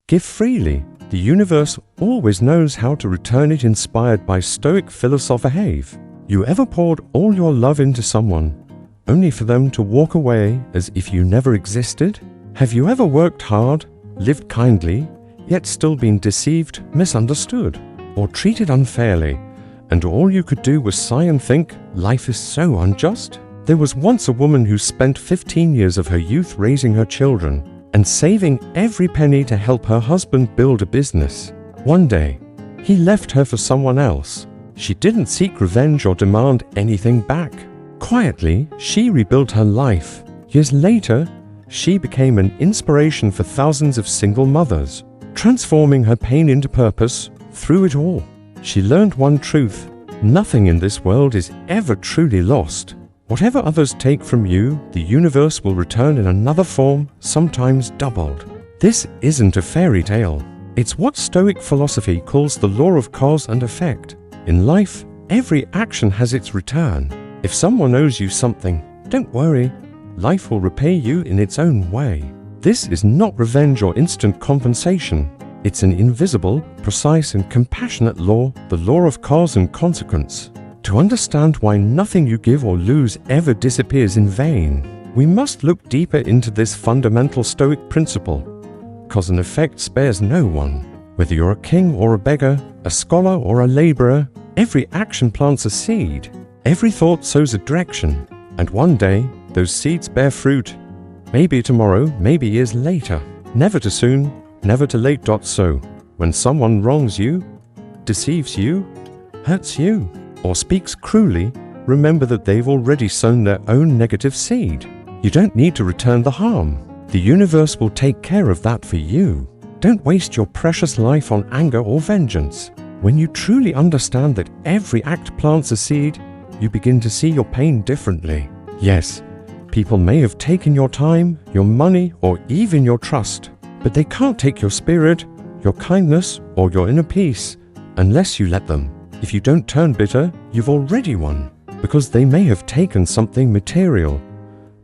Give freely. The universe always knows how to return it. Inspired by Stoic philosopher Have you ever poured all your love into someone, only for them to walk away as if you never existed? Have you ever worked hard, lived kindly, yet still been deceived, misunderstood, or treated unfairly, and all you could do was sigh and think, life is so unjust? There was once a woman who spent 15 years of her youth raising her children and saving every penny to help her husband build a business. One day, he left her for someone else. She didn't seek revenge or demand anything back. Quietly, she rebuilt her life. Years later, she became an inspiration for thousands of single mothers, transforming her pain into purpose. Through it all, she learned one truth: nothing in this world is ever truly lost. Whatever others take from you, the universe will return in another form, sometimes doubled. This isn't a fairy tale. It's what Stoic philosophy calls the law of cause and effect. In life, every action has its return. If someone owes you something, don't worry. Life will repay you in its own way. This is not revenge or instant compensation. It's an invisible, precise and compassionate law, the law of cause and consequence. To understand why nothing you give or lose ever disappears in vain, we must look deeper into this fundamental Stoic principle. Cause and effect spares no one. Whether you're a king or a beggar, a scholar or a laborer, every action plants a seed. Every thought sows a direction. And one day, those seeds bear fruit. Maybe tomorrow, maybe years later. Never too soon, never too late. So, when someone wrongs you, deceives you, hurts you, or speaks cruelly, remember that they've already sown their own negative seed. You don't need to return the harm. The universe will take care of that for you. Don't waste your precious life on anger or vengeance. When you truly understand that every act plants a seed, you begin to see your pain differently. Yes, people may have taken your time, your money, or even your trust, but they can't take your spirit, your kindness, or your inner peace unless you let them. If you don't turn bitter, you've already won, because they may have taken something material,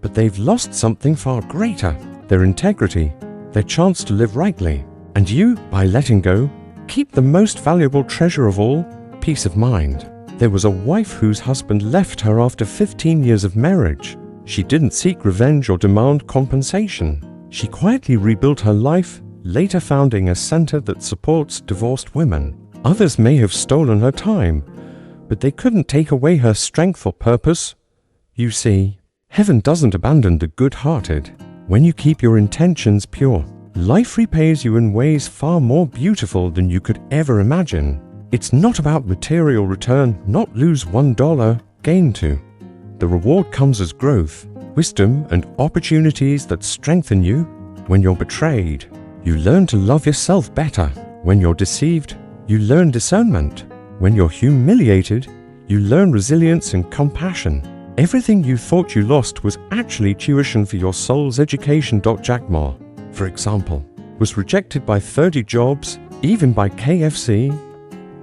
but they've lost something far greater: their integrity, their chance to live rightly. And you, by letting go, keep the most valuable treasure of all: peace of mind. There was a wife whose husband left her after 15 years of marriage. She didn't seek revenge or demand compensation. She quietly rebuilt her life, later founding a center that supports divorced women. Others may have stolen her time, but they couldn't take away her strength or purpose. You see, heaven doesn't abandon the good-hearted. When you keep your intentions pure, life repays you in ways far more beautiful than you could ever imagine. It's not about material return, not lose $1, gain $2. The reward comes as growth, wisdom, and opportunities that strengthen you. When you're betrayed, you learn to love yourself better. When you're deceived, you learn discernment. When you're humiliated, you learn resilience and compassion. Everything you thought you lost was actually tuition for your soul's education. Jack Ma, for example, was rejected by 30 jobs, even by KFC,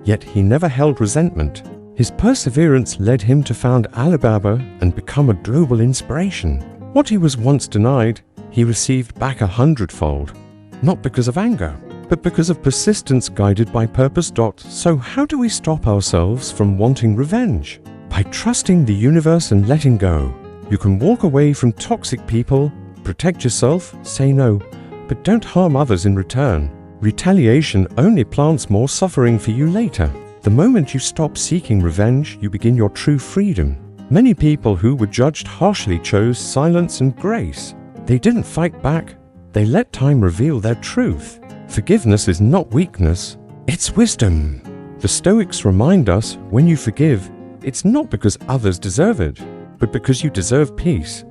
yet he never held resentment. His perseverance led him to found Alibaba and become a global inspiration. What he was once denied, he received back 100-fold, not because of anger, but because of persistence guided by purpose. So how do we stop ourselves from wanting revenge? By trusting the universe and letting go. You can walk away from toxic people, protect yourself, say no, but don't harm others in return. Retaliation only plants more suffering for you later. The moment you stop seeking revenge, you begin your true freedom. Many people who were judged harshly chose silence and grace. They didn't fight back. They let time reveal their truth. Forgiveness is not weakness, it's wisdom. The Stoics remind us, when you forgive, it's not because others deserve it, but because you deserve peace.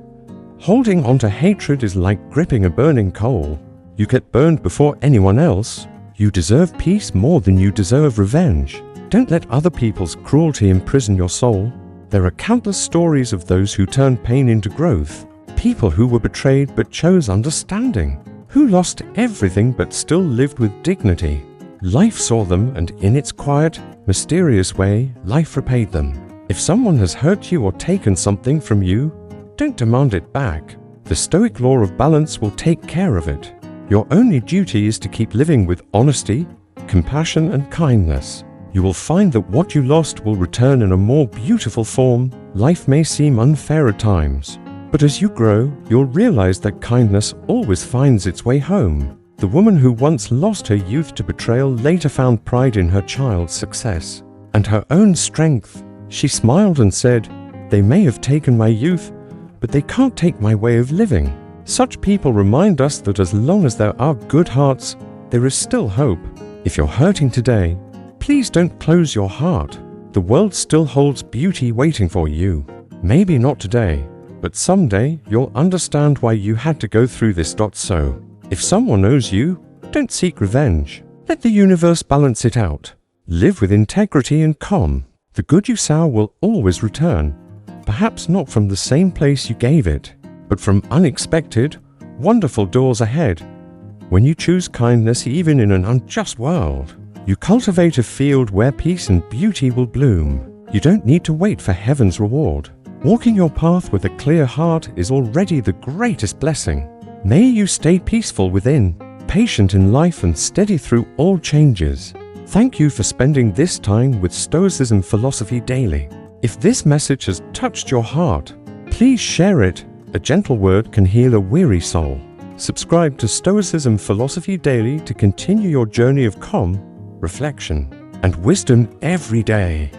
Holding on to hatred is like gripping a burning coal. You get burned before anyone else. You deserve peace more than you deserve revenge. Don't let other people's cruelty imprison your soul. There are countless stories of those who turned pain into growth. People who were betrayed but chose understanding. Who lost everything but still lived with dignity. Life saw them, and in its quiet, mysterious way, life repaid them. If someone has hurt you or taken something from you, don't demand it back. The Stoic law of balance will take care of it. Your only duty is to keep living with honesty, compassion, and kindness. You will find that what you lost will return in a more beautiful form. Life may seem unfair at times, but as you grow, you'll realize that kindness always finds its way home. The woman who once lost her youth to betrayal later found pride in her child's success and her own strength. She smiled and said, "They may have taken my youth, but they can't take my way of living." Such people remind us that as long as there are good hearts, there is still hope. If you're hurting today, please don't close your heart. The world still holds beauty waiting for you. Maybe not today, but someday you'll understand why you had to go through this. So, if someone owes you, don't seek revenge. Let the universe balance it out. Live with integrity and calm. The good you sow will always return, perhaps not from the same place you gave it, but from unexpected, wonderful doors ahead. When you choose kindness even in an unjust world, you cultivate a field where peace and beauty will bloom. You don't need to wait for heaven's reward. Walking your path with a clear heart is already the greatest blessing. May you stay peaceful within, patient in life, and steady through all changes. Thank you for spending this time with Stoicism Philosophy Daily. If this message has touched your heart, please share it. A gentle word can heal a weary soul. Subscribe to Stoicism Philosophy Daily to continue your journey of calm, reflection, and wisdom every day.